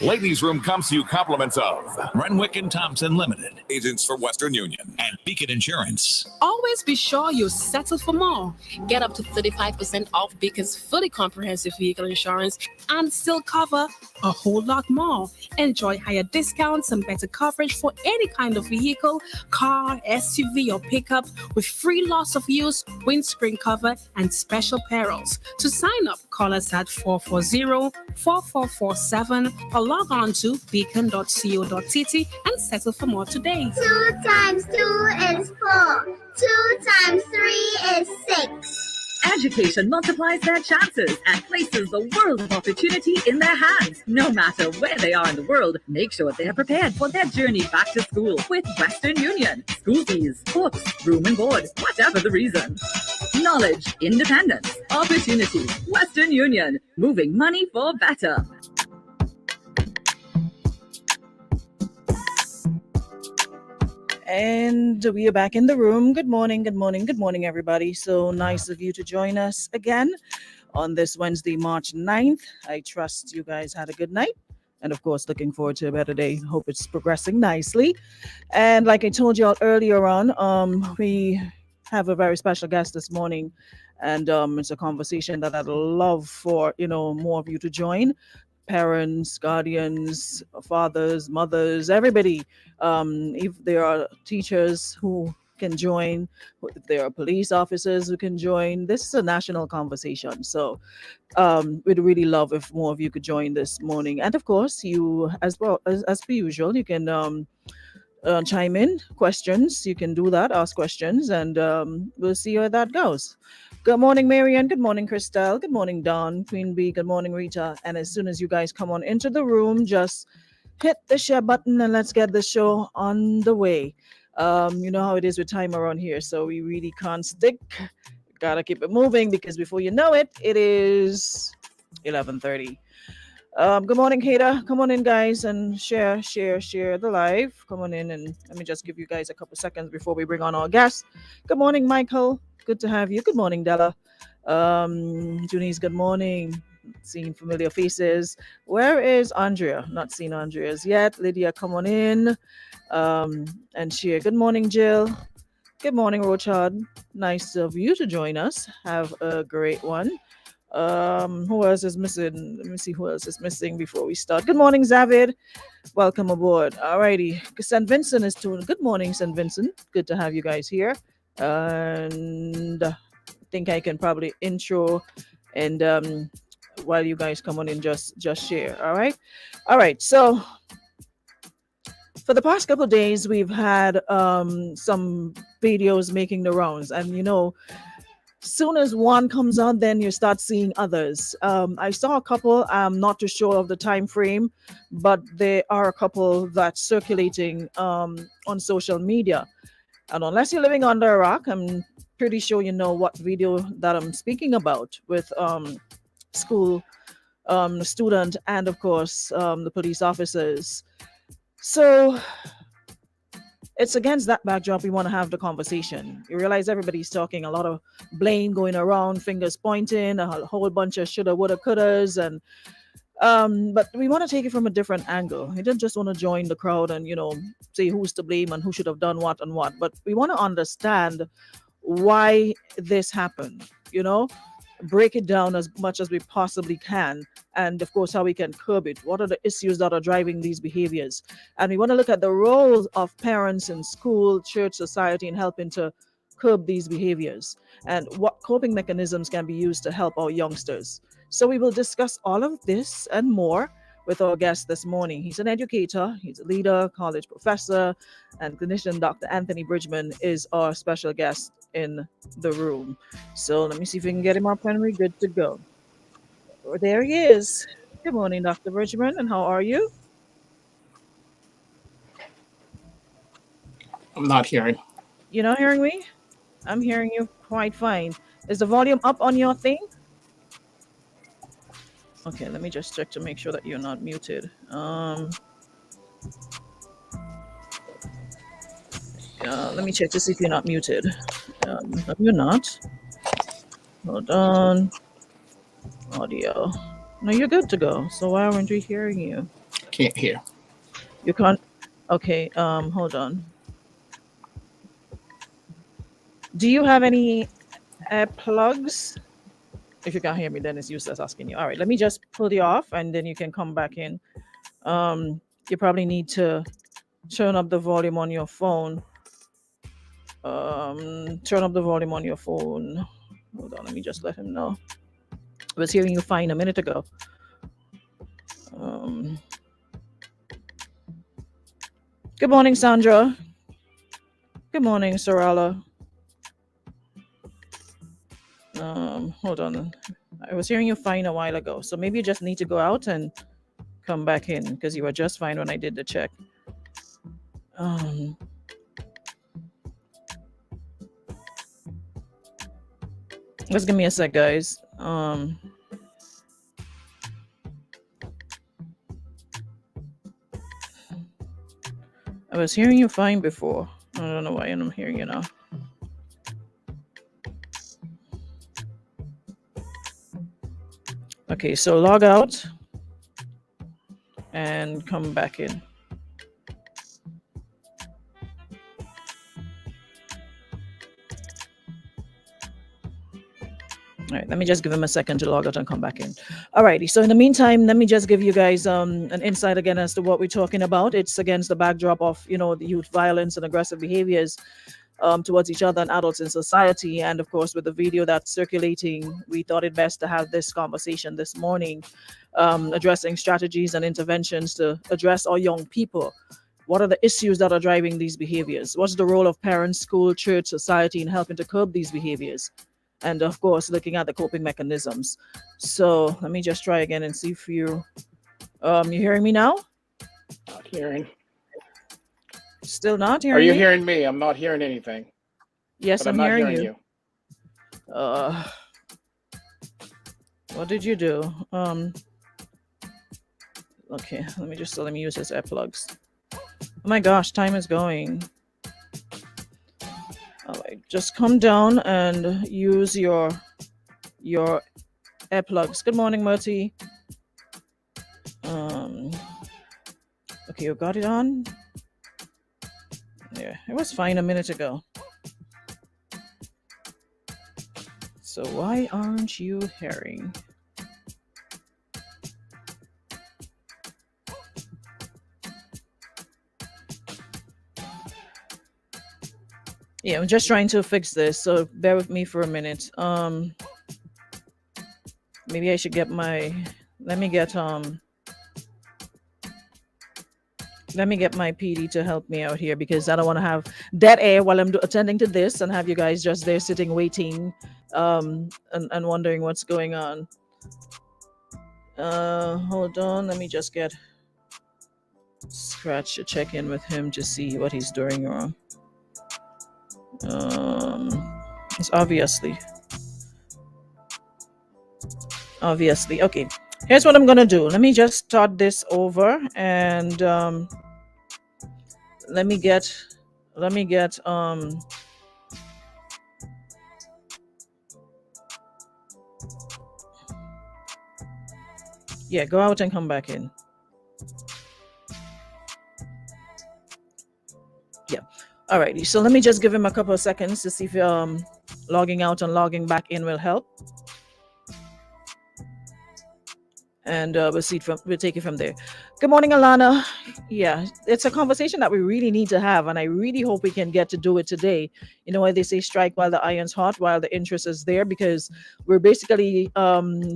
Ladies Room comes to you compliments of Renwick and Thompson Limited agents for Western Union and Beacon Insurance. Always be sure you're settled for more. Get up to 35% off Beacon's fully comprehensive vehicle insurance and still cover a whole lot more. Enjoy higher discounts and better coverage for any kind of vehicle, car, SUV, or pickup with free loss of use, windscreen cover, and special perils. To sign up, call us at 440-4447 or log on to beacon.co.tt and settle for more today. 2 times 2 is 4. 2 times 3 is 6. Education multiplies their chances and places the world of opportunity in their hands. No matter where they are in the world, make sure they are prepared for their journey back to school with Western Union. School fees, books, room and board, whatever the reason. Knowledge, independence, opportunity. Western Union, moving money for better. And we are back in the room. Good morning, everybody. So nice of you to join us again on this Wednesday, March 9th. I trust you guys had a good night. And of course, looking forward to a better day. Hope it's progressing nicely. And like I told you all earlier on, we have a very special guest this morning. And it's a conversation that I'd love for, more of you to join. Parents, guardians, fathers, mothers, everybody. If there are teachers who can join, if there are police officers who can join, this is a national conversation. So we'd really love if more of you could join this morning. And of course, you as well, as per usual, you can chime in questions. You can do that, ask questions, and we'll see where that goes. Good morning, Marianne. Good morning, Christelle. Good morning, Dawn, Queen Bee. Good morning, Rita. And as soon as you guys come on into the room, just hit the share button and let's get the show on the way. You know how it is with time around here, so we really can't stick. Gotta keep it moving because before you know it, it is 11:30. Good morning, Kata. Come on in, guys, and share the live. Come on in, and let me just give you guys a couple seconds before we bring on our guests. Good morning, Michael. Good to have you. Good morning, Della. Junice, good morning. Seeing familiar faces. Where is Andrea? Not seen Andrea's yet. Lydia, come on in and share. Good morning, Jill. Good morning, Rochard. Nice of you to join us. Have a great one. Who else is missing? Let me see who else is missing before we start. Good morning, Zavid. Welcome aboard. Alrighty. St. Vincent is tuned. Good morning, St. Vincent. Good to have you guys here. And I think I can probably intro and while you guys come on in, just share. All right. So for the past couple of days, we've had some videos making the rounds, and soon as one comes out, then you start seeing others. I saw a couple. I'm not too sure of the time frame, but there are a couple that's circulating on social media. And unless you're living under a rock, I'm pretty sure you know what video that I'm speaking about with school student and, of course, the police officers. So it's against that backdrop we want to have the conversation. You realize everybody's talking, a lot of blame going around, fingers pointing, a whole bunch of shoulda, woulda, couldas, and but we want to take it from a different angle. We don't just want to join the crowd and say who's to blame and who should have done what and what, but we want to understand why this happened. Break it down as much as we possibly can, and of course how we can curb it. What are the issues that are driving these behaviors? And we want to look at the roles of parents in school, church, society in helping to curb these behaviors, and what coping mechanisms can be used to help our youngsters. So we will discuss all of this and more with our guest this morning. He's an educator, he's a leader, college professor, and clinician. Dr. Anthony Bridgeman is our special guest in the room. So let me see if we can get him up and we're good to go. Oh, there he is. Good morning, Dr. Bridgeman, and how are you? I'm not hearing. You're not hearing me? I'm hearing you quite fine. Is the volume up on your thing? Okay, let me just check to make sure that you're not muted. Let me check to see if you're not muted. No, you're not. Hold on. Audio. No, you're good to go. So why aren't we hearing you? can't hear. You can't. Okay. Hold on. Do you have any plugs? If you can't hear me, then it's useless asking you. All right. Let me just pull you off, and then you can come back in. You probably need to turn up the volume on your phone. Turn up the volume on your phone. Hold on. Let me just let him know. I was hearing you fine a minute ago. Good morning, Sandra. Good morning, Sarala. Hold on. I was hearing you fine a while ago, so maybe you just need to go out and come back in because you were just fine when I did the check. Just give me a sec, guys. I was hearing you fine before. I don't know why I'm hearing you now. Okay, so log out and come back in. All right, let me just give him a second to log out and come back in. All righty, so in the meantime, let me just give you guys an insight again as to what we're talking about. It's against the backdrop of, the youth violence and aggressive behaviors towards each other and adults in society. And of course, with the video that's circulating, we thought it best to have this conversation this morning, addressing strategies and interventions to address our young people. What are the issues that are driving these behaviors? What's the role of parents, school, church, society in helping to curb these behaviors? And of course, looking at the coping mechanisms. So let me just try again and see if you hearing me now? Not hearing. Still not hearing Are you me? hearing me? I'm not hearing anything. Yes, But I'm not hearing hearing you. What did you do? Okay, let me use his earplugs. Oh my gosh, time is going. All right, just come down and use your earplugs. Good morning, Murti. Okay, you got it on? Yeah, it was fine a minute ago. So why aren't you hearing? Yeah, I'm just trying to fix this, so bear with me for a minute. Maybe I should get let me get my PD to help me out here because I don't want to have dead air while I'm attending to this and have you guys just there sitting waiting and wondering what's going on. Hold on, let me just get Scratch to check in with him to see what he's doing wrong. It's obviously okay. Here's what I'm gonna do. Let me just start this over and let me get yeah, go out and come back in. Yeah. Alrighty, so let me just give him a couple of seconds to see if logging out and logging back in will help. And we'll take it from there. Good morning, Alana. Yeah, it's a conversation that we really need to have, and I really hope we can get to do it today. You know why they say strike while the iron's hot, while the interest is there, because we're basically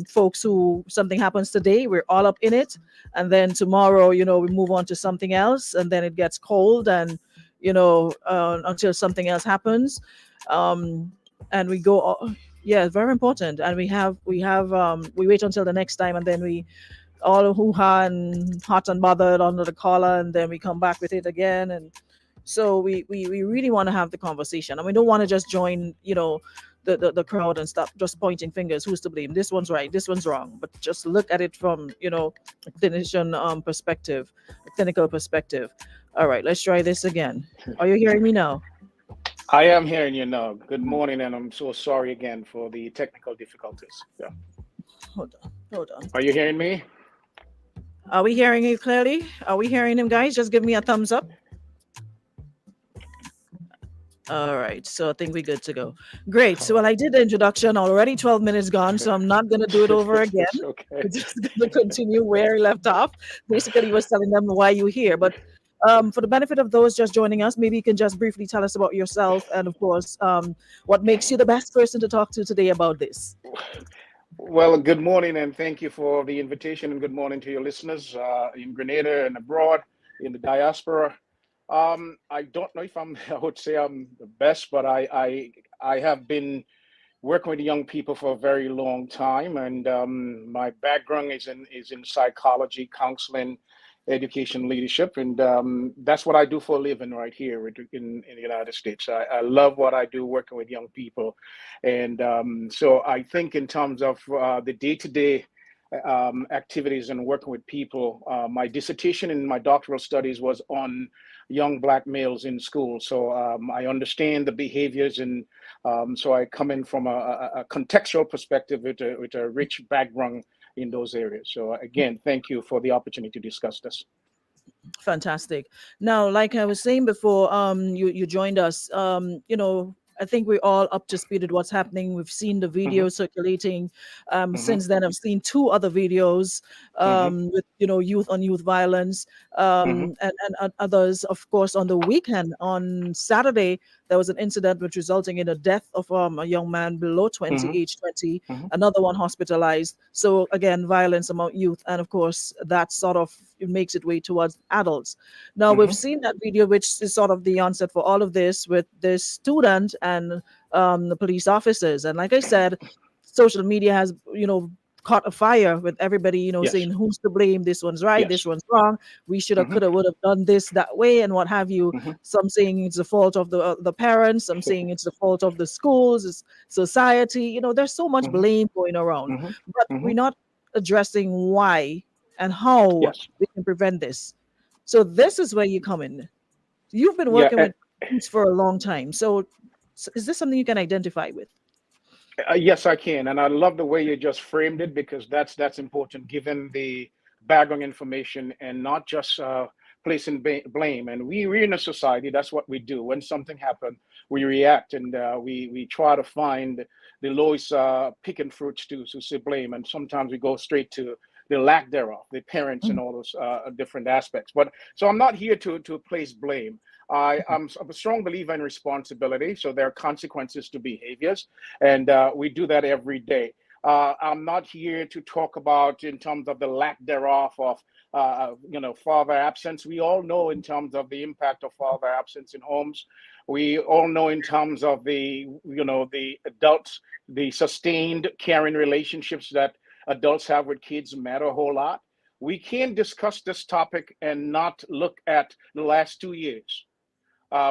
folks who something happens today, we're all up in it, and then tomorrow, we move on to something else, and then it gets cold, and until something else happens, and we go. Yeah, very important. And we wait until the next time, and then we all hoo-ha and hot and bothered under the collar, and then we come back with it again. And so we really want to have the conversation, and we don't want to just join, the crowd and stop just pointing fingers. Who's to blame? This one's right, this one's wrong. But just look at it from, a clinician perspective, a clinical perspective. All right, let's try this again. Are you hearing me now? I am hearing you now. Good morning, and I'm so sorry again for the technical difficulties. Yeah. Hold on. Are you hearing me? Are we hearing you clearly? Are we hearing him, guys? Just give me a thumbs up. All right, so I think we're good to go. Great. So, well, I did the introduction already. 12 minutes gone, so I'm not going to do it over again. It's okay. We're just going to continue where he left off. Basically, he was telling them why you're here. But for the benefit of those just joining us, maybe you can just briefly tell us about yourself and, of course, what makes you the best person to talk to today about this. Well, good morning, and thank you for the invitation, and good morning to your listeners in Grenada and abroad, in the diaspora. I don't know if I would say I'm the best, but I have been working with young people for a very long time, and my background is in psychology, counseling, education, leadership, and that's what I do for a living right here in the United States. I love what I do working with young people, and so I think in terms of the day-to-day activities and working with people, my dissertation in my doctoral studies was on young Black males in school. So I understand the behaviors, and so I come in from a contextual perspective with a rich background in those areas. So again, thank you for the opportunity to discuss this. Fantastic. Now, like I was saying before, you joined us. I think we're all up to speed with what's happening. We've seen the video circulating. Since then, I've seen two other videos with youth on youth violence, and others. Of course, on the weekend, on Saturday, there was an incident which resulting in a death of a young man below 20, age 20. Another one hospitalized. So again, violence among youth, and of course, that sort of it makes its way towards adults. Now we've seen that video, which is sort of the onset for all of this, with this student and the police officers. And like I said, social media has caught a fire with everybody saying who's to blame, this one's right, this one's wrong, we should have, could have, would have done this that way, and what have you. Some saying it's the fault of the parents, some saying it's the fault of the schools, it's society. There's so much blame going around, but we're not addressing why and how we can prevent this. So this is where you come in. You've been working with youth for a long time. So is this something you can identify with? Yes, I can. And I love the way you just framed it, because that's important, given the background information and not just placing blame. And we're in a society, that's what we do. When something happens, we react, and we try to find the lowest picking fruits to say blame. And sometimes we go straight to the lack thereof, the parents and all those different aspects. But so I'm not here to place blame. I'm a strong believer in responsibility. So there are consequences to behaviors, and we do that every day. I'm not here to talk about in terms of the lack thereof of father absence. We all know in terms of the impact of father absence in homes. We all know in terms of the adults, the sustained caring relationships that adults have with kids matter a whole lot. We can't discuss this topic and not look at the last 2 years.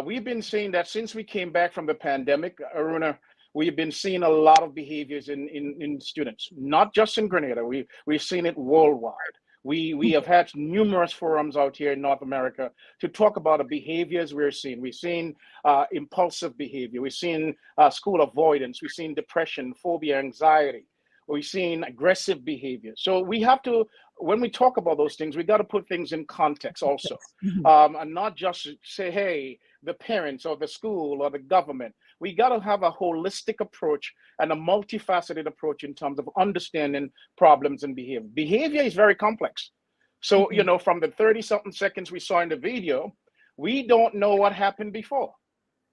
We've been seeing that since we came back from the pandemic, Aruna, we've been seeing a lot of behaviors in students, not just in Grenada. We've seen it worldwide. We have had numerous forums out here in North America to talk about the behaviors we're seeing. We've seen impulsive behavior. We've seen school avoidance. We've seen depression, phobia, anxiety. We've seen aggressive behavior. So we have to, when we talk about those things, we got to put things in context also, and not just say, hey, the parents or the school or the government. We got to have a holistic approach and a multifaceted approach in terms of understanding problems and behavior. Behavior is very complex. So, from the 30-something seconds we saw in the video, we don't know what happened before.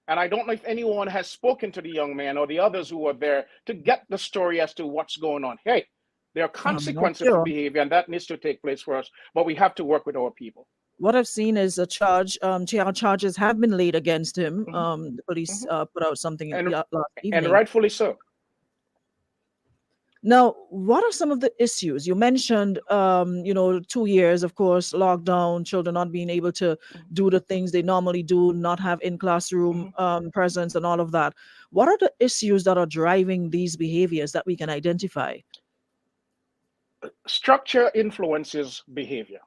And I don't know if anyone has spoken to the young man or the others who were there to get the story as to what's going on. Hey, there are consequences for behavior, and that needs to take place for us, but we have to work with our people. What I've seen is a charge. Charges have been laid against him. The police put out something last evening. And rightfully so. Now, what are some of the issues? You mentioned, 2 years, of course, lockdown, children not being able to do the things they normally do, not have in-classroom presence and all of that. What are the issues that are driving these behaviors that we can identify? Structure influences behavior.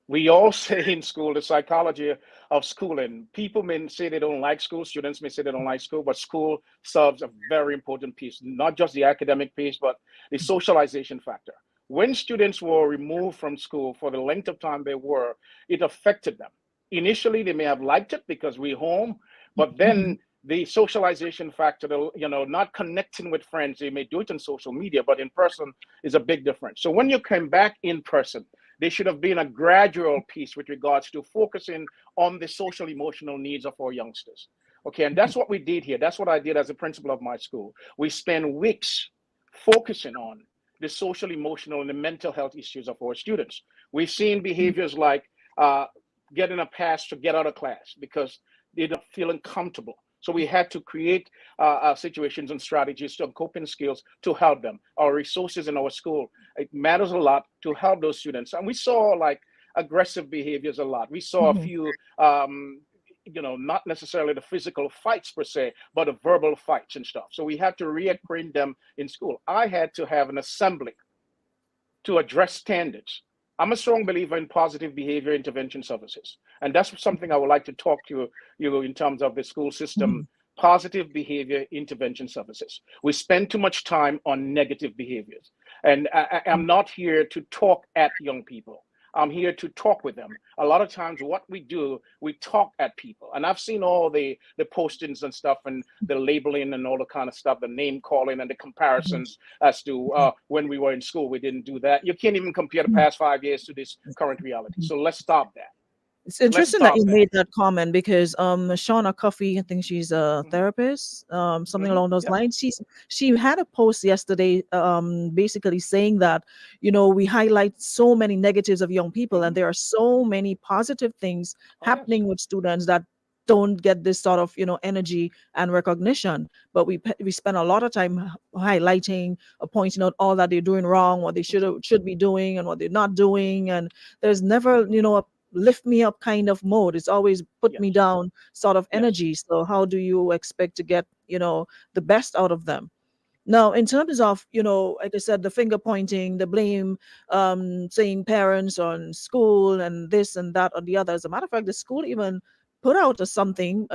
We all say in school, the psychology of schooling, people may say they don't like school, students may say they don't like school, but school serves a very important piece, not just the academic piece, but the socialization factor. when students were removed from school for the length of time they were, it affected them. Initially, they may have liked it because we're home, but then the socialization factor, not connecting with friends, they may do it on social media, but in person is a big difference. So when you came back in person, there should have been a gradual piece with regards to focusing on the social emotional needs of our youngsters. Okay, and that's what we did here. That's what I did as a principal of my school. We spent weeks focusing on the social, emotional, and the mental health issues of our students. We've seen behaviors like getting a pass to get out of class because they're not feeling comfortable. So we had to create situations and strategies to coping skills to help them. Our resources in our school, it matters a lot to help those students. And we saw like aggressive behaviors a lot. We saw a few not necessarily the physical fights per se, but the verbal fights and stuff. So we had to reacquaint them in school. I had to have an assembly to address standards. I'm a strong believer in positive behavior intervention services. And that's something I would like to talk to you in terms of the school system, positive behavior intervention services. We spend too much time on negative behaviors. And I'm not here to talk at young people. I'm here to talk with them. A lot of times what we do, we talk at people. And I've seen all the postings and stuff and the labeling and all the kind of stuff, the name calling and the comparisons as to when we were in school, we didn't do that. You can't even compare the past 5 years to this current reality. So let's stop that. It's interesting that you made that comment because Shauna Cuffey, I think she's a therapist, something along those lines. She had a post yesterday basically saying that, we highlight so many negatives of young people and there are so many positive things happening with students that don't get this sort of energy and recognition, but we spend a lot of time highlighting pointing out all that they're doing wrong, what they should be doing and what they're not doing, and there's never a lift me up kind of mode. It's always put me down sort of energy. So how do you expect to get the best out of them? Now, in terms of like I said, the finger pointing, the blame, saying parents on school and this and that or the other. As a matter of fact, the school even put out something,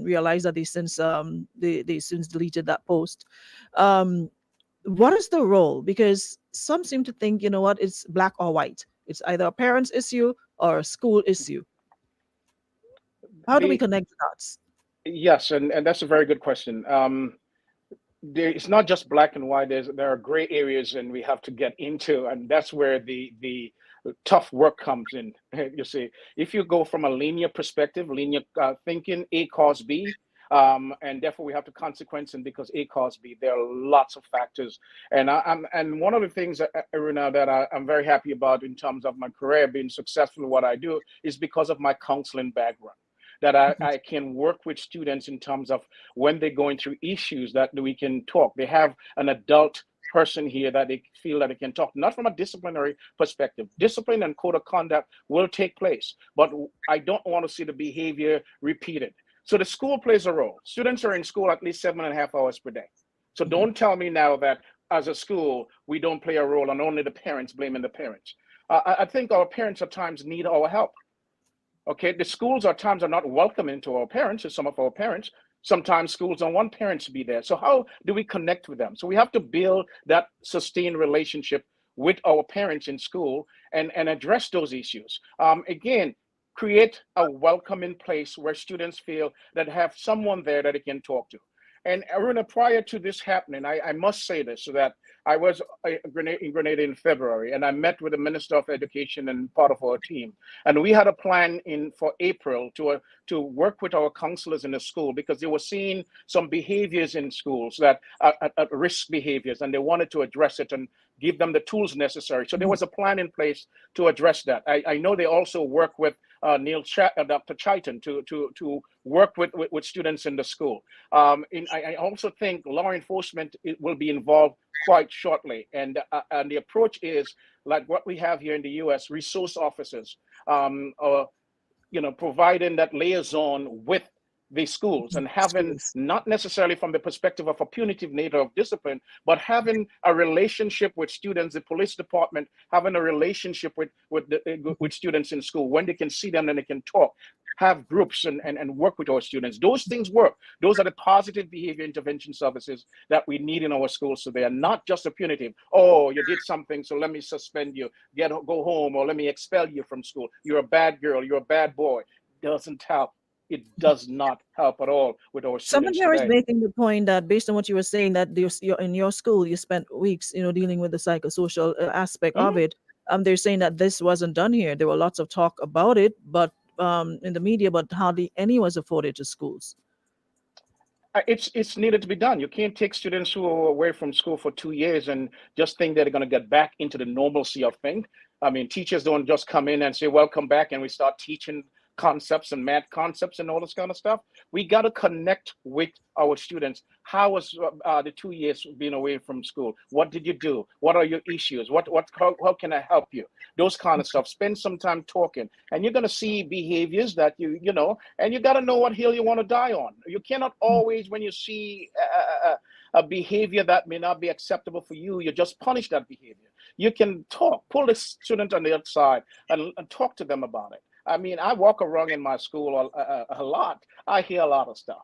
realized that they since deleted that post. What is the role? Because some seem to think, it's black or white. It's either a parent's issue or a school issue. How do we connect the dots? Yes, and that's a very good question. It's not just black and white. There are gray areas, and we have to get into, and that's where the tough work comes in. You see, if you go from a linear perspective, linear thinking, A cause B, and therefore we have to consequence, and because A cause B, there are lots of factors. And and one of the things, Aruna, that I'm very happy about in terms of my career being successful in what I do is because of my counseling background. That I can work with students in terms of when they're going through issues that we can talk. They have an adult person here that they feel that they can talk, not from a disciplinary perspective. Discipline and code of conduct will take place, but I don't want to see the behavior repeated. So the school plays a role. Students are in school at least 7.5 hours per day. So don't tell me now that as a school, we don't play a role and only the parents blaming the parents. I think our parents at times need our help. Okay, the schools at times are not welcoming to our parents, or some of our parents. Sometimes schools don't want parents to be there. So how do we connect with them? So we have to build that sustained relationship with our parents in school and address those issues. Again, create a welcoming place where students feel that have someone there that they can talk to. And Aruna, prior to this happening, I must say this, so that I was in Grenada in February, and I met with the Minister of Education and part of our team. And we had a plan for April to work with our counselors in the school, because they were seeing some behaviors in schools that are at risk behaviors, and they wanted to address it and give them the tools necessary. So there was a plan in place to address that. I know they also work with Dr. Chaitan to work with students in the school. I also think law enforcement will be involved quite shortly. And the approach is like what we have here in the US, resource officers, providing that liaison with the schools and having, not necessarily from the perspective of a punitive nature of discipline, but having a relationship with students, the police department, having a relationship with students in school when they can see them and they can talk. have groups and work with our students. Those things work. Those are the positive behavior intervention services that we need in our schools. So they are not just a punitive, oh, you did something, so let me suspend you, go home, or let me expel you from school. You're a bad girl, you're a bad boy. Doesn't help. It does not help at all with our Someone students here is today. making the point that based on what you were saying, that you're in your school, you spent weeks, dealing with the psychosocial aspect of it. They're saying that this wasn't done here. There were lots of talk about it, but in the media, but hardly any was afforded to schools. It's needed to be done. You can't take students who are away from school for 2 years and just think they're going to get back into the normalcy of things. I mean, teachers don't just come in and say, welcome back, and we start teaching concepts and math concepts and all this kind of stuff. We got to connect with our students. How was the 2 years being away from school? What did you do? What are your issues? How can I help you? Those kind of stuff. Spend some time talking, and you're going to see behaviors that you know, and you got to know what hill you want to die on. You cannot always, when you see a behavior that may not be acceptable for you, you just punish that behavior. You can pull the student on the other side and talk to them about it. I mean, I walk around in my school a lot. I hear a lot of stuff,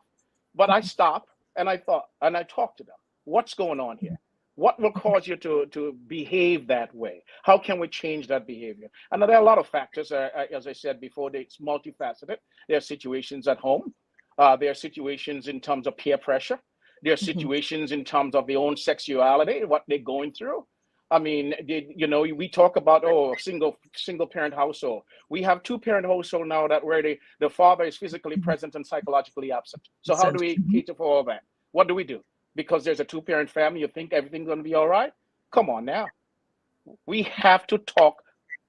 but I stop and I talk to them. What's going on here? What will cause you to behave that way? How can we change that behavior? And there are a lot of factors. As I said before, it's multifaceted. There are situations at home. There are situations in terms of peer pressure. There are situations in terms of their own sexuality, what they're going through. I mean, we talk about, single parent household. We have 2-parent household now where the father is physically present and psychologically absent. So how do we cater for all that? What do we do? Because there's a 2-parent family, you think everything's going to be all right? Come on now. We have to talk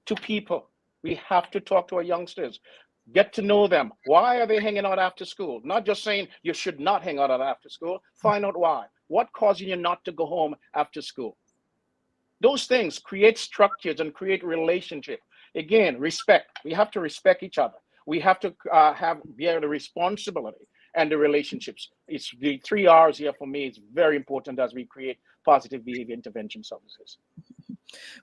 to people. We have to talk to our youngsters. Get to know them. Why are they hanging out after school? Not just saying you should not hang out after school. Find out why. What causing you not to go home after school? Those things create structures and create relationship. Again, respect. We have to respect each other. We have to bear the responsibility and the relationships. It's the 3 R's here for me. It's very important as we create positive behavior intervention services.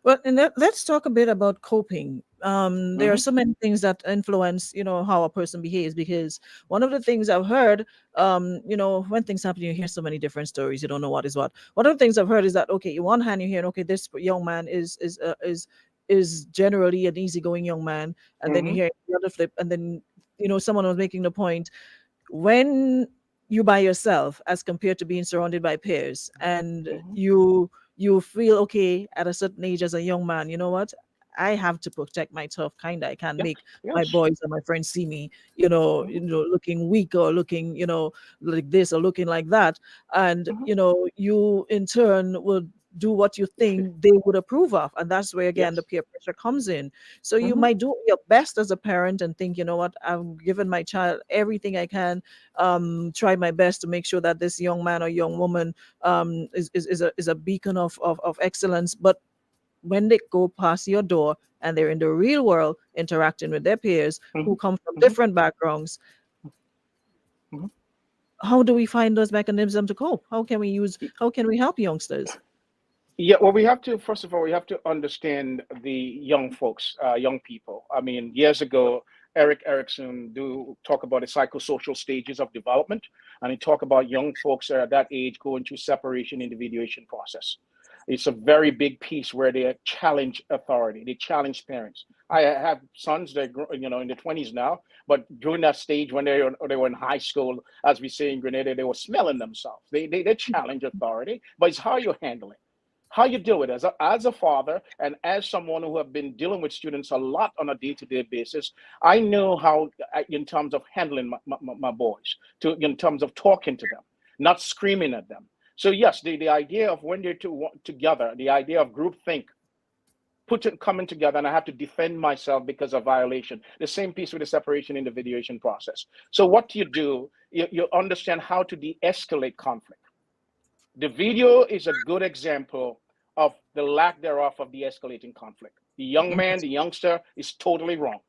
Well, and let's talk a bit about coping. There are so many things that influence, how a person behaves, because one of the things I've heard, when things happen, you hear so many different stories. You don't know what is what. One of the things I've heard is that, okay, on one hand, you're hearing, okay, this young man is generally an easygoing young man. And then you hear the other flip. And then, someone was making the point, when you by yourself as compared to being surrounded by peers, and you feel, okay, at a certain age as a young man, you know what, I have to protect my tough kind. I can't make my boys and my friends see me, looking weak or looking, like this or looking like that. And, you in turn would do what you think they would approve of. And that's where, again, the peer pressure comes in. So you might do your best as a parent and think, you know what, I've given my child everything I can, try my best to make sure that this young man or young woman is a beacon of excellence. But when they go past your door and they're in the real world interacting with their peers who come from different backgrounds, how do we find those mechanisms to cope? How can we help youngsters? Yeah, well, first of all, we have to understand the young folks, young people. I mean, years ago, Eric Erickson talk about the psychosocial stages of development, and he talk about young folks at that age going through separation individuation process. It's a very big piece where they challenge authority, they challenge parents. I have sons that in the 20s now, but during that stage when they were in high school, as we say in Grenada, they were smelling themselves. They challenge authority, but it's how you handle it. How you deal with it as a father and as someone who have been dealing with students a lot on a day-to-day basis. I know how, in terms of handling my boys, in terms of talking to them, not screaming at them. So yes, the idea of when they're together, the idea of groupthink, coming together, and I have to defend myself because of violation. The same piece with the separation individuation process. So what do? You understand how to de-escalate conflict. The video is a good example of the lack thereof of de-escalating conflict. The young man, the youngster is totally wrong.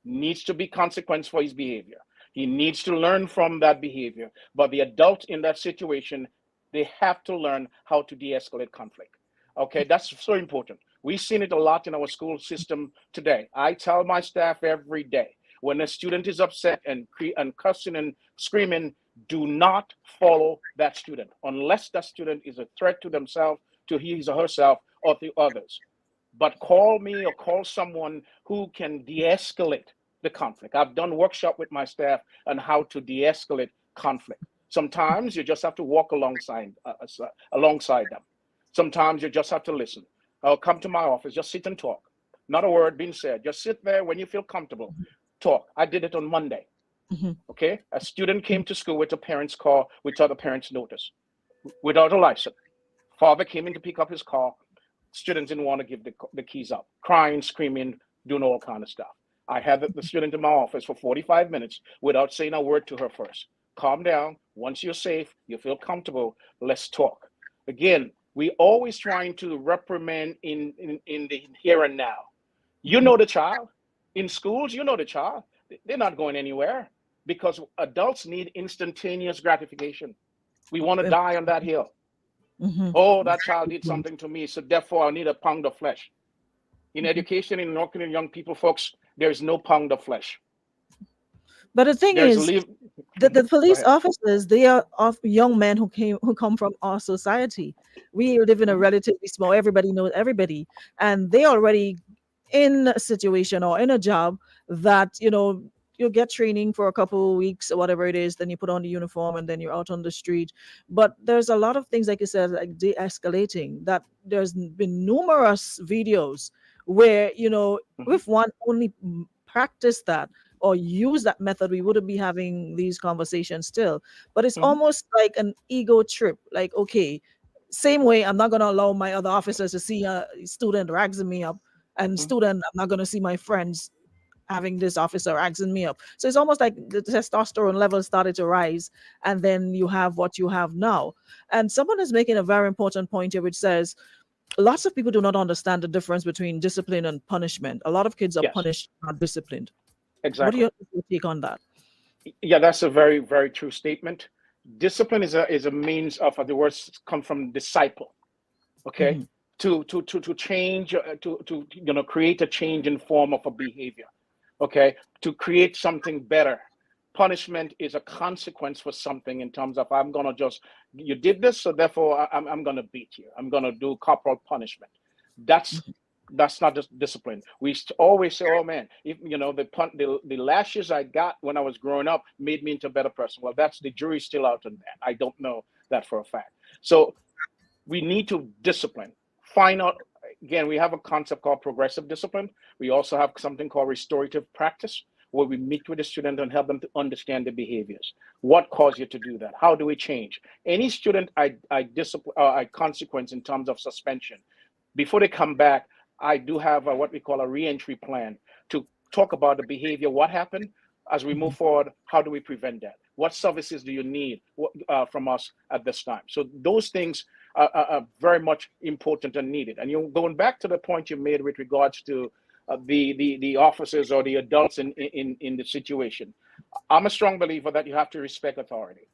Needs to be consequence for his behavior. He needs to learn from that behavior. But the adult in that situation, they have to learn how to de-escalate conflict. Okay, that's so important. We've seen it a lot in our school system today. I tell my staff every day, When a student is upset and cussing and screaming, do not follow that student unless that student is a threat to themselves, to his or herself, or to others. But call me or call someone who can de-escalate the conflict. I've done workshop with my staff on how to de-escalate conflict. Sometimes you just have to walk alongside them. Sometimes you just have to listen. Come to my office, just sit and talk. Not a word being said. Just sit there when you feel comfortable. Talk. I did it on Monday. Okay, a student came to school with a parent's car without a parent's notice, without a license. Father came in to pick up his car. Students didn't want to give the keys up, crying, screaming, doing all kind of stuff. I had the student in my office for 45 minutes without saying a word to her first. Calm down. Once you're safe, you feel comfortable, let's talk. Again, we always trying to reprimand in the here and now. You know the child. In schools, you know the child. They're not going anywhere because adults need instantaneous gratification. We want to die on that hill. Oh, that child did something to me, so therefore I need a pound of flesh. In education, in working in young people, folks, there is no pound of flesh. But the thing is, the police officers, they are of young men who come from our society. We live in a relatively small, everybody knows everybody, and they already in a situation or in a job that, you know, you get training for a couple of weeks or whatever it is, then you put on the uniform and then you're out on the street. But there's a lot of things, like you said, like de-escalating, that there's been numerous videos where, you know, if one only practice that or use that method, we wouldn't be having these conversations still. But it's almost like an ego trip. Like, okay, same way, I'm not going to allow my other officers to see a student ragsing me up, and student, I'm not going to see my friends having this officer ragsing me up. So it's almost like the testosterone levels started to rise, and then you have what you have now. And someone is making a very important point here, which says lots of people do not understand the difference between discipline and punishment. A lot of kids are punished, not disciplined. Exactly. What do you take on that? Yeah, that's a very, very true statement. Discipline is a means of, the words come from disciple. Okay, to change, to you know, create a change in form of a behavior. Okay, to create something better. Punishment is a consequence for something, in terms of I'm gonna just, you did this, so therefore I'm gonna beat you. I'm gonna do corporal punishment. That's not just discipline. We always say, oh man, if you know the lashes I got when I was growing up made me into a better person. Well, that's, the jury's still out on that. I don't know that for a fact. So we need to discipline. Find out, again, we have a concept called progressive discipline. We also have something called restorative practice, where we meet with the student and help them to understand the behaviors. What caused you to do that? How do we change? Any student I discipline, I consequence in terms of suspension. Before they come back, I do have what we call a re-entry plan to talk about the behavior, what happened. As we move forward, how do we prevent that? What services do you need from us at this time? So those things are very much important and needed. And you're going back to the point you made with regards to the officers or the adults in the situation. I'm a strong believer that you have to respect authority.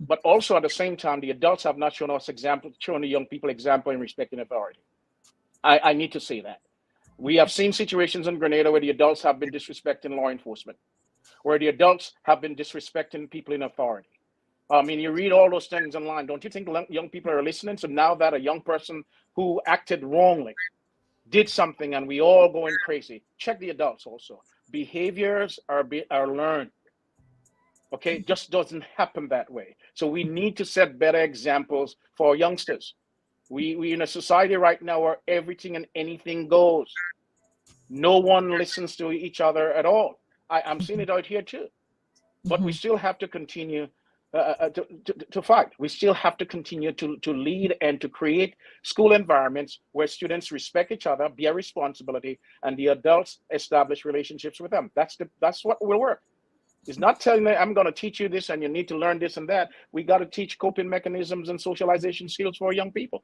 But also at the same time, the adults have not shown us example, shown the young people example in respecting authority. I need to say that. We have seen situations in Grenada where the adults have been disrespecting law enforcement, where the adults have been disrespecting people in authority. I mean, you read all those things online. Don't you think young people are listening? So now that a young person who acted wrongly did something and we all going crazy, check the adults also. Behaviors are learned. Okay, it just doesn't happen that way. So we need to set better examples for youngsters. We in a society right now where everything and anything goes. No one listens to each other at all. I'm seeing it out here too. But we still have to continue to fight. We still have to continue to lead and to create school environments where students respect each other, be a responsibility, and the adults establish relationships with them. That's what will work. It's not telling them, I'm going to teach you this and you need to learn this and that. We got to teach coping mechanisms and socialization skills for young people.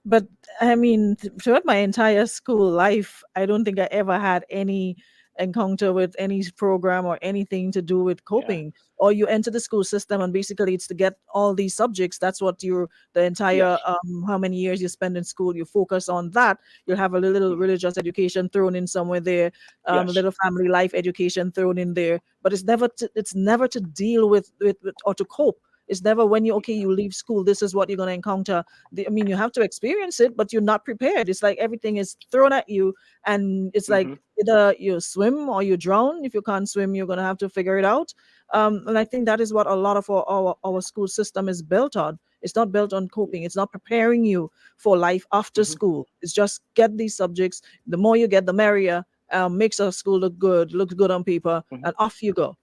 But I mean, throughout my entire school life, I don't think I ever had any encounter with any program or anything to do with coping. Or you enter the school system and basically it's to get all these subjects. That's what the entire Yes. how many years you spend in school, you focus on that. You'll have a little religious education thrown in somewhere there, a Yes. little family life education thrown in there, but it's never to deal with or to cope. It's never when you leave school, this is what you're going to encounter. I mean, you have to experience it, but you're not prepared. It's like everything is thrown at you, and it's like Hmm. either you swim or you drown. If you can't swim, you're going to have to figure it out. And I think that is what a lot of our school system is built on. It's not built on coping. It's not preparing you for life after Hmm. school. It's just get these subjects. The more you get, the merrier. Makes our school looks good on paper, Hmm. and off you go.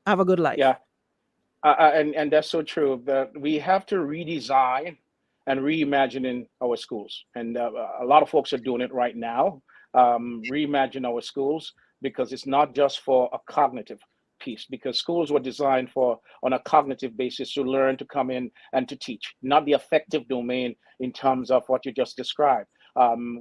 Have a good life. Yeah. And that's so true. That we have to redesign and reimagine in our schools, and a lot of folks are doing it right now. Reimagine our schools because it's not just for a cognitive piece. Because schools were designed for on a cognitive basis to learn, to come in, and to teach, not the affective domain in terms of what you just described.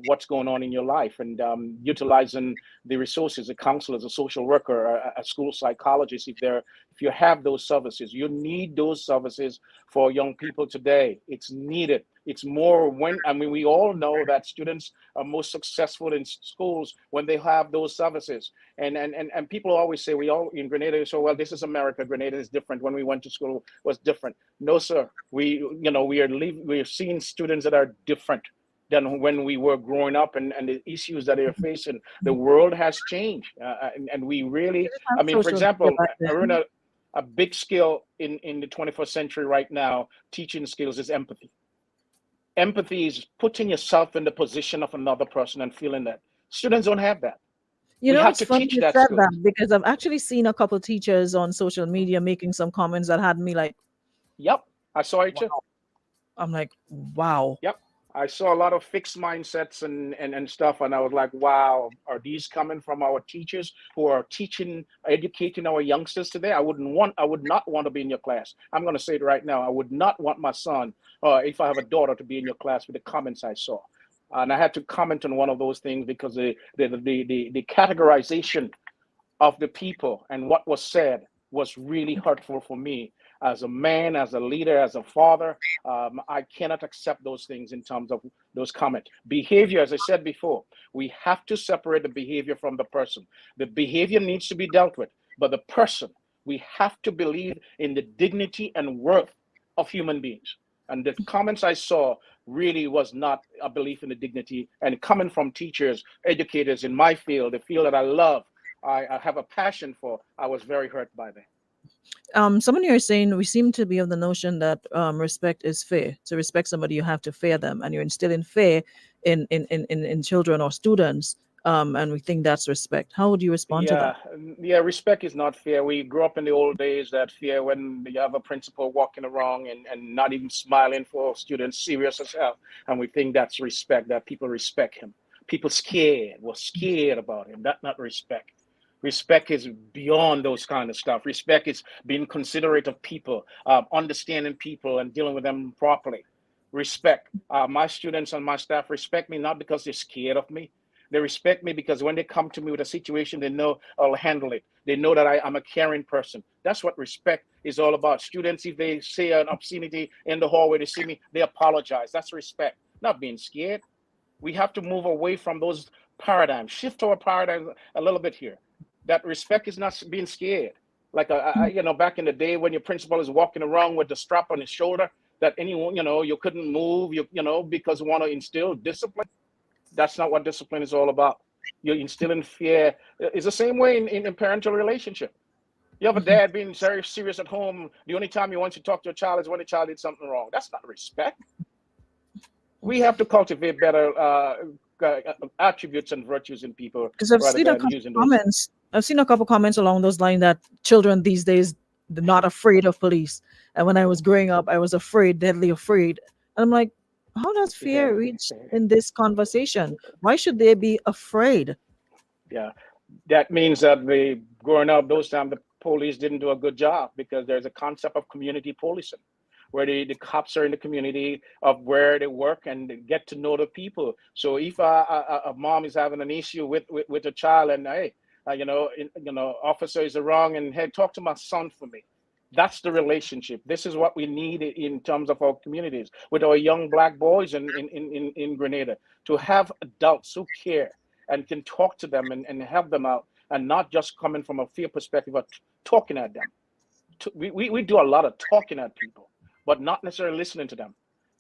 What's going on in your life, and utilizing the resources, a counselor, a social worker, a school psychologist, if you have those services, you need those services for young people today. It's needed. It's more when, I mean, we all know that students are most successful in schools when they have those services. And people always say, we all in Grenada, so well, this is America. Grenada is different. When we went to school was different. No, sir. We are seeing students that are different than when we were growing up, and the issues that they're facing. The world has changed. And we really, I mean, for Social media example, back then. a big skill in the 21st century right now, teaching skills, is empathy. Empathy is putting yourself in the position of another person and feeling that. Students don't have that. You We know, have it's to funny teach you that said skill. that because I've actually seen a couple teachers on social media making some comments that had me like, Yep, I saw it too. wow. I'm like, wow. Yep. I saw a lot of fixed mindsets and stuff, and I was like, wow, are these coming from our teachers who are teaching, educating our youngsters today? I would not want to be in your class. I'm going to say it right now. I would not want my son, or if I have a daughter, to be in your class with the comments I saw. And I had to comment on one of those things because the categorization of the people and what was said was really hurtful for me as a man, as a leader, as a father. I cannot accept those things in terms of those comments. Behavior, as I said before, we have to separate the behavior from the person. The behavior needs to be dealt with, but the person, we have to believe in the dignity and worth of human beings. And the comments I saw really was not a belief in the dignity, and coming from teachers, educators in my field, the field that I love, I have a passion for. I was very hurt by that. Someone here is saying we seem to be of the notion that respect is fair. To respect somebody, you have to fear them, and you're instilling fear in children or students. And we think that's respect. How would you respond to that? Yeah, respect is not fair. We grew up in the old days that fear when you have a principal walking around and not even smiling for students, serious as hell. And we think that's respect, that people respect him. People were scared about him. That's not respect. Respect is beyond those kind of stuff. Respect is being considerate of people, understanding people and dealing with them properly. Respect. My students and my staff respect me not because they're scared of me. They respect me because when they come to me with a situation, they know I'll handle it. They know that I'm a caring person. That's what respect is all about. Students, if they say an obscenity in the hallway, they see me, they apologize. That's respect, not being scared. We have to move away from those paradigms, shift our paradigm a little bit here. That respect is not being scared. Like, back in the day when your principal is walking around with the strap on his shoulder, that anyone, you couldn't move, because you want to instill discipline. That's not what discipline is all about. You're instilling fear. It's the same way in parental relationship. You have a dad being very serious at home. The only time he wants to talk to a child is when the child did something wrong. That's not respect. We have to cultivate better attributes and virtues in people Because I've rather seen a than couple using those. comments. I've seen a couple comments along those lines that children these days they're not afraid of police. And when I was growing up, I was afraid, deadly afraid. And I'm like, how does Yeah, fear reach in this conversation? Why should they be afraid? yeah. That means that growing up those times, the police didn't do a good job because there's a concept of community policing, where the cops are in the community of where they work and they get to know the people. So if a mom is having an issue with a child, and hey, officer is wrong, and hey, talk to my son for me. That's the relationship. This is what we need in terms of our communities with our young Black boys in Grenada, to have adults who care and can talk to them and help them out, and not just coming from a fear perspective of talking at them. We do a lot of talking at people, but not necessarily listening to them.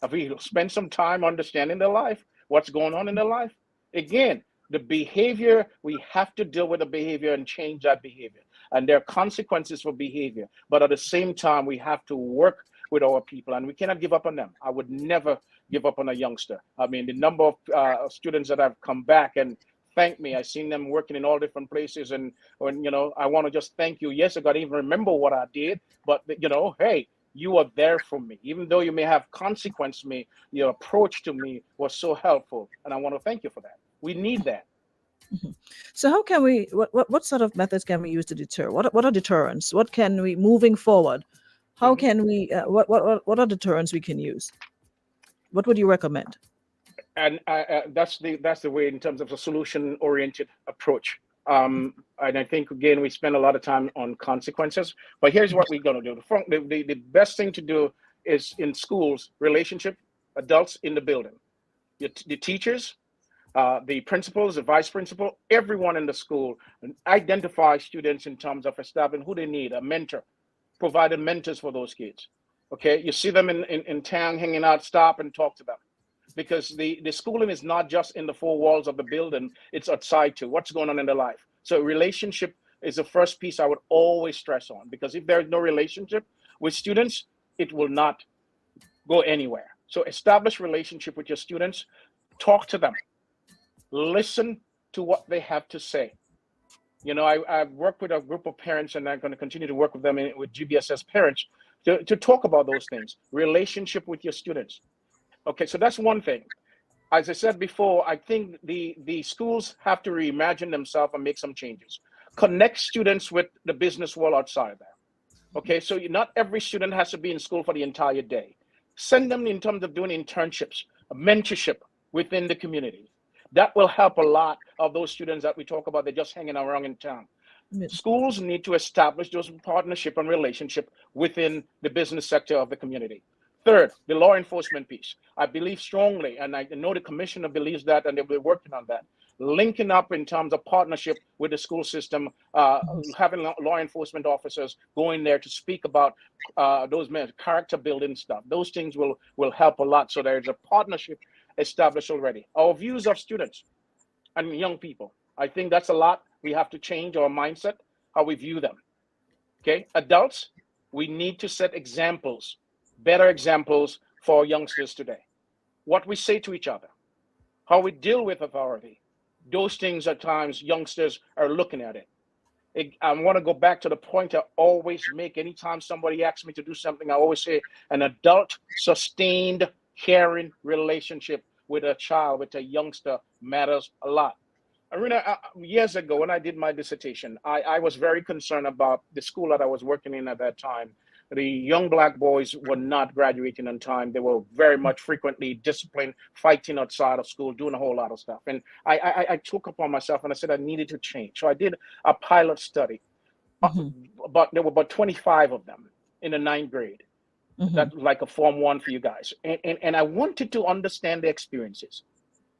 If we spend some time understanding their life, what's going on in their life, again, the behavior, we have to deal with the behavior and change that behavior. And there are consequences for behavior. But at the same time, we have to work with our people, and we cannot give up on them. I would never give up on a youngster. I mean, the number of students that have come back and thanked me, I've seen them working in all different places. And when, I want to just thank you. Yes, I got to even remember what I did, but hey, you are there for me. Even though you may have consequence me, your approach to me was so helpful. And I want to thank you for that. We need that. Mm-hmm. So how can we, what sort of methods can we use to deter? What are deterrents? What can we, moving forward, how can we, what are deterrents we can use? What would you recommend? And that's the way in terms of a solution-oriented approach. And I think, again, we spend a lot of time on consequences, but here's what we're going to do. The best thing to do is in schools, relationship, adults in the building, the teachers, the principals, the vice principal, everyone in the school, and identify students in terms of establishing who they need, a mentor, providing mentors for those kids. Okay, you see them in town hanging out, stop and talk to them. Because the schooling is not just in the four walls of the building, it's outside too. What's going on in their life? So relationship is the first piece I would always stress on, because if there is no relationship with students, it will not go anywhere. So establish relationship with your students, talk to them, listen to what they have to say. I've worked with a group of parents, and I'm going to continue to work with them with GBSS parents to talk about those things, relationship with your students. Okay, so that's one thing. As I said before, I think the schools have to reimagine themselves and make some changes. Connect students with the business world outside of that. Okay, so not every student has to be in school for the entire day. Send them in terms of doing internships, mentorship within the community. That will help a lot of those students that we talk about, they're just hanging around in town. Yeah. Schools need to establish those partnership and relationship within the business sector of the community. Third, the law enforcement piece. I believe strongly, and I know the commissioner believes that, and they'll be working on that, linking up in terms of partnership with the school system, having law enforcement officers going there to speak about those character building stuff. Those things will help a lot. So there's a partnership established already. Our views of students and young people, I think that's a lot. We have to change our mindset, how we view them. Okay, adults, we need to set examples, better examples for youngsters today. What we say to each other, how we deal with authority, those things at times youngsters are looking at it. I want to go back to the point I always make. Anytime somebody asks me to do something, I always say an adult, sustained, caring relationship with a child, with a youngster matters a lot. Arena, years ago when I did my dissertation, I was very concerned about the school that I was working in at that time. The young Black boys were not graduating on time. They were very much frequently disciplined, fighting outside of school, doing a whole lot of stuff. And I took upon myself and I said I needed to change. So I did a pilot study, but there were about 25 of them in the 9th grade. That like a Form 1 for you guys. And I wanted to understand the experiences.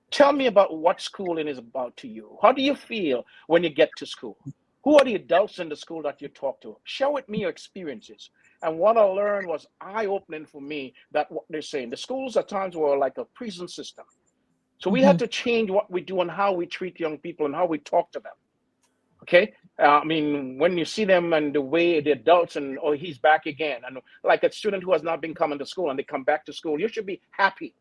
Tell me about what schooling is about to you. How do you feel when you get to school? Who are the adults in the school that you talk to? Share with me your experiences. And what I learned was eye-opening for me, that what they're saying. The schools at times were like a prison system. So we had to change what we do and how we treat young people and how we talk to them. Okay? I mean, when you see them and the way the adults and, oh, he's back again. And like a student who has not been coming to school and they come back to school, you should be happy.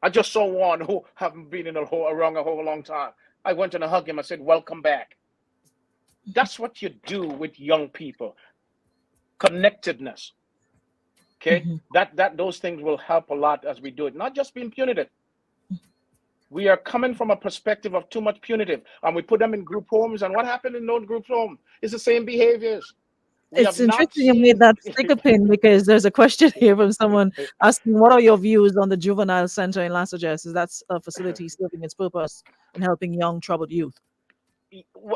I just saw one who haven't been around a whole long time. I went and I hugged him. I said, welcome back. That's what you do with young people. Connectedness. Okay? Those things will help a lot as we do it. Not just being punitive. We are coming from a perspective of too much punitive, and we put them in group homes. And what happened in those group homes? It's the same behaviors. It's interesting you made that stick a pin, because there's a question here from someone asking, what are your views on the juvenile center in Las Vegas? Is that a facility serving its purpose in helping young troubled youth?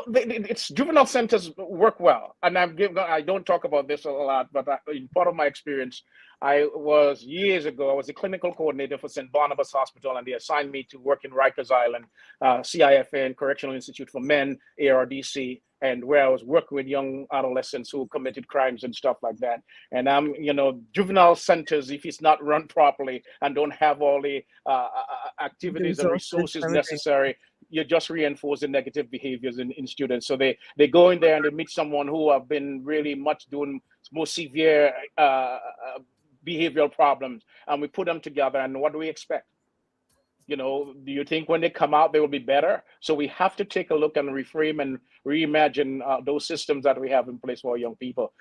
It's juvenile centers work well, and I don't talk about this a lot, but in part of my experience, I was years ago. I was a clinical coordinator for St. Barnabas Hospital, and they assigned me to work in Rikers Island, CIFN, Correctional Institute for Men, ARDC, and where I was working with young adolescents who committed crimes and stuff like that. And juvenile centers, if it's not run properly and don't have all the activities and resources necessary, you just reinforce the negative behaviors in students. So they go in there and they meet someone who have been really much doing more severe behavioral problems, and we put them together. And what do we expect? Do you think when they come out they will be better? So we have to take a look and reframe and reimagine those systems that we have in place for our young people.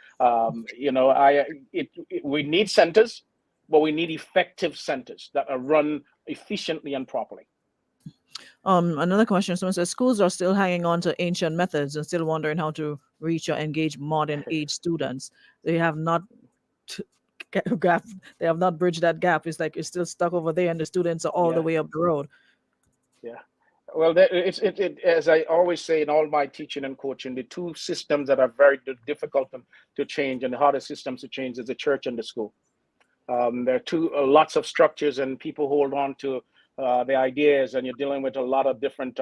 We need centers, but we need effective centers that are run efficiently and properly. Another question. Someone says schools are still hanging on to ancient methods and still wondering how to reach or engage modern age students. They have not they have not bridged that gap. It's like it's still stuck over there, and the students are all the way up the road. Yeah. Well, as I always say in all my teaching and coaching, the two systems that are very difficult to change and the hardest systems to change is the church and the school. There are lots of structures, and people hold on to the ideas, and you're dealing with a lot of different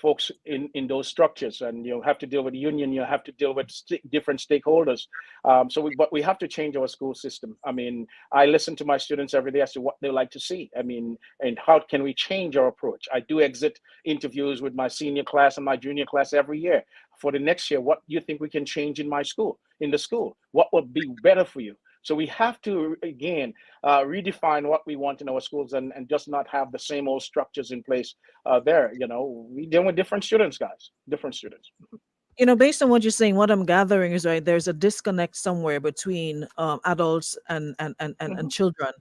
folks in those structures, and you have to deal with the union, you have to deal with different stakeholders. But we have to change our school system. I mean, I listen to my students every day as to what they like to see. I mean, and how can we change our approach? I do exit interviews with my senior class and my junior class every year. For the next year, what do you think we can change in the school? What would be better for you? So we have to, again, redefine what we want in our schools and just not have the same old structures in place there. We deal with different students, guys, different students. Based on what you're saying, what I'm gathering is, right, there's a disconnect somewhere between adults and children.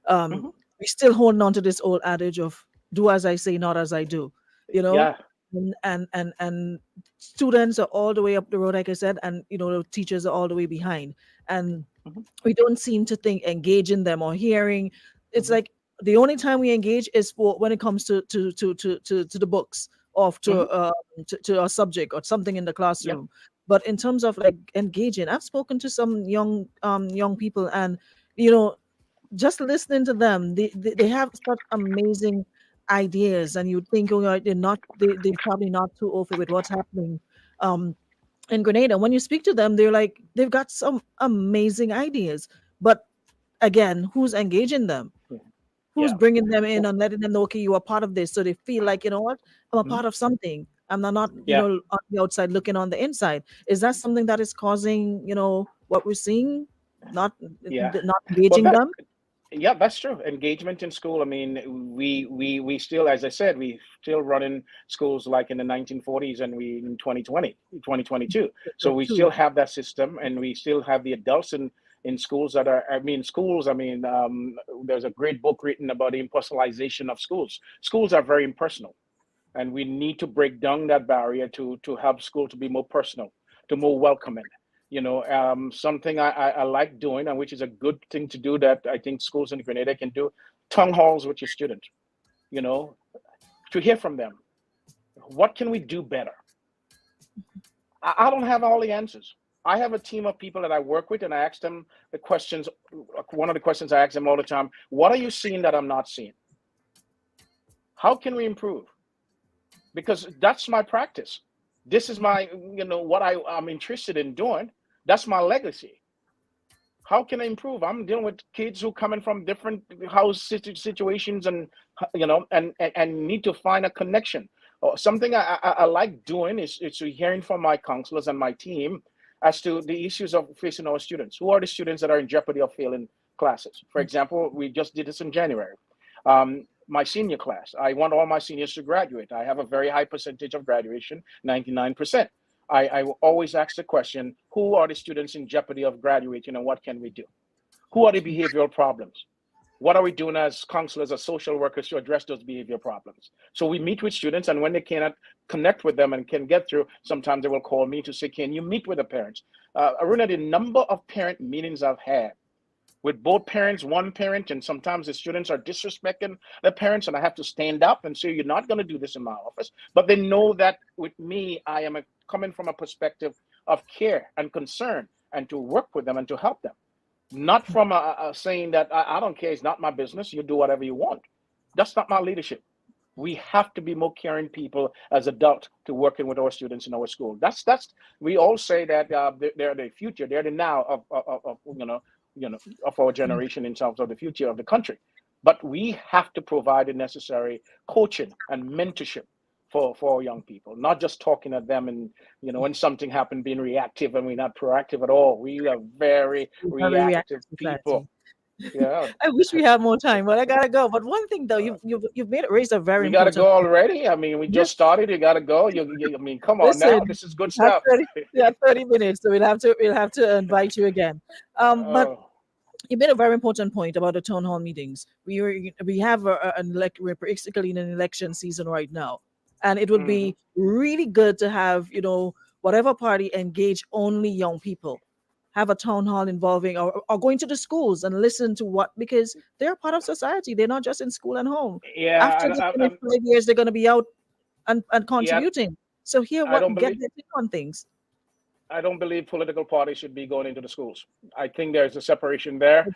We're still holding on to this old adage of do as I say, not as I do, Yeah. And students are all the way up the road, like I said, and teachers are all the way behind, and we don't seem to think engaging them or hearing. It's like the only time we engage is when it comes to the books or to a subject or something in the classroom. But in terms of like engaging, I've spoken to some young people, and just listening to them, they have such amazing ideas, and you think, they're probably not too au fait with what's happening in Grenada. When you speak to them, they're like, they've got some amazing ideas, but again, who's engaging them? Who's bringing them in and letting them know, okay, you are part of this, so they feel like, what, I'm a part of something. I'm not on the outside looking on the inside. Is that something that is causing what we're seeing, not engaging them? Yeah, that's true. Engagement in school. I mean, we still, as I said, we still running schools like in the 1940s, and we in 2022. So we still have that system, and we still have the adults in schools that are, there's a great book written about the impersonalization of schools. Schools are very impersonal, and we need to break down that barrier to help school to be more personal, to more welcoming. Something I like doing, and which is a good thing to do that I think schools in Grenada can do, town halls with your students, to hear from them. What can we do better? I don't have all the answers. I have a team of people that I work with, and I ask them the questions. One of the questions I ask them all the time: what are you seeing that I'm not seeing? How can we improve? Because that's my practice. This is my, what I'm interested in doing. That's my legacy. How can I improve? I'm dealing with kids who coming from different house situations, and and need to find a connection. Something I like doing is hearing from my counselors and my team as to the issues of facing our students. Who are the students that are in jeopardy of failing classes? For example, we just did this in January. My senior class, I want all my seniors to graduate. I have a very high percentage of graduation, 99%. I always ask the question, who are the students in jeopardy of graduating, and what can we do? Who are the behavioral problems? What are we doing as counselors, as social workers, to address those behavior problems? So we meet with students, and when they cannot connect with them and can get through, sometimes they will call me to say, can you meet with the parents? Aruna, the number of parent meetings I've had with both parents, one parent, and sometimes the students are disrespecting the parents, and I have to stand up and say, you're not going to do this in my office. But they know that with me, I am coming from a perspective of care and concern and to work with them and to help them. Not from a saying that I don't care, it's not my business, you do whatever you want. That's not my leadership. We have to be more caring people as adults to working with our students in our school. That's we all say that they're the future, they're the now of our generation in terms of the future of the country. But we have to provide the necessary coaching and mentorship for young people, not just talking at them and when something happened being reactive, and we're not proactive at all. We are very reactive people. Yeah. I wish we had more time, but I gotta go. But one thing though, you've raised a very You gotta important go already. I mean, we just started. You gotta go. I mean, come on now. This is good stuff. 30 minutes, so we'll have to invite you again. But you made a very important point about the town hall meetings. We have we're basically in an election season right now, and it would be really good to have whatever party engage only young people. Have a town hall involving or going to the schools and listen to because they're part of society. They're not just in school and home. Yeah. After the 5 years, they're going to be out and contributing. Yeah, so get their take on things. I don't believe political parties should be going into the schools. I think there's a separation there.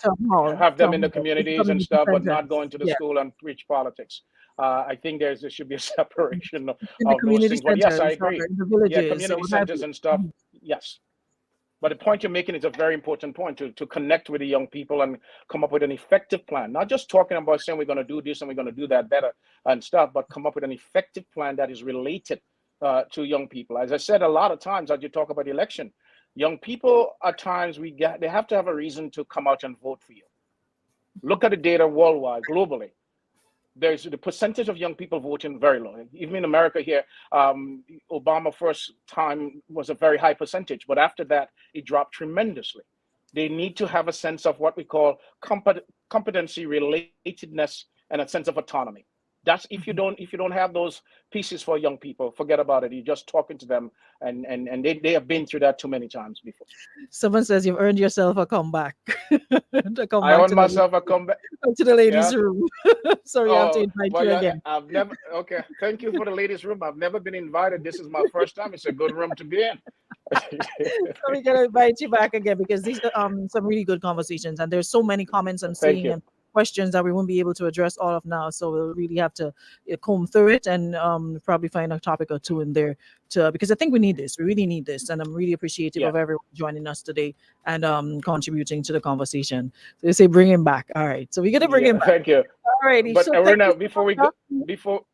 Have them in the communities and stuff, but not going to the school and preach politics. I think there should be a separation of those things. But yes, I agree. Community centers and stuff. Yes. But the point you're making is a very important point to connect with the young people and come up with an effective plan. Not just talking about saying we're going to do this and we're going to do that better and stuff, but come up with an effective plan that is related to young people. As I said, a lot of times as you talk about the election, young people at times they have to have a reason to come out and vote for you. Look at the data worldwide, globally. There's the percentage of young people voting very low. Even in America here, Obama first time was a very high percentage, but after that, it dropped tremendously. They need to have a sense of what we call competency, relatedness, and a sense of autonomy. That's if you don't have those pieces for young people, forget about it. You're just talking to them, and they have been through that too many times before. Someone says you've earned yourself a comeback. I earned myself a comeback to the ladies' room. Sorry, I have to invite you again. I've never. Okay, thank you for the ladies' room. I've never been invited. This is my first time. It's a good room to be in. So we're gonna invite you back again because these are some really good conversations, and there's so many comments I'm seeing and questions that we won't be able to address all of now. So we'll really have to comb through it and probably find a topic or two in there because I think we need this. We really need this. And I'm really appreciative of everyone joining us today and contributing to the conversation. So they say bring him back. All right. So we're going to bring him back. Thank you. All righty. But so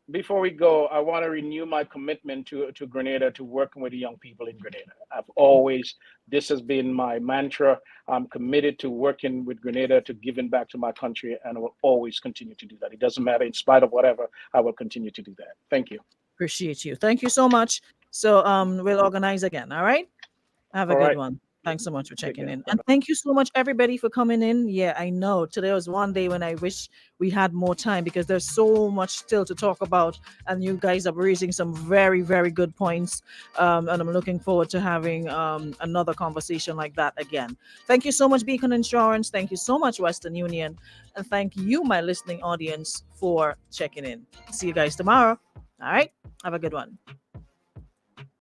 before we go, I want to renew my commitment to Grenada, to working with the young people in Grenada. This has been my mantra. I'm committed to working with Grenada, to giving back to my country, and I will always continue to do that. It doesn't matter, in spite of whatever, I will continue to do that. Thank you. Appreciate you. Thank you so much. So we'll organize again. All right. Have a good one. Thanks so much for checking in. And thank you so much, everybody, for coming in. Yeah, I know today was one day when I wish we had more time because there's so much still to talk about. And you guys are raising some very, very good points. And I'm looking forward to having another conversation like that again. Thank you so much, Beacon Insurance. Thank you so much, Western Union. And thank you, my listening audience, for checking in. See you guys tomorrow. All right. Have a good one.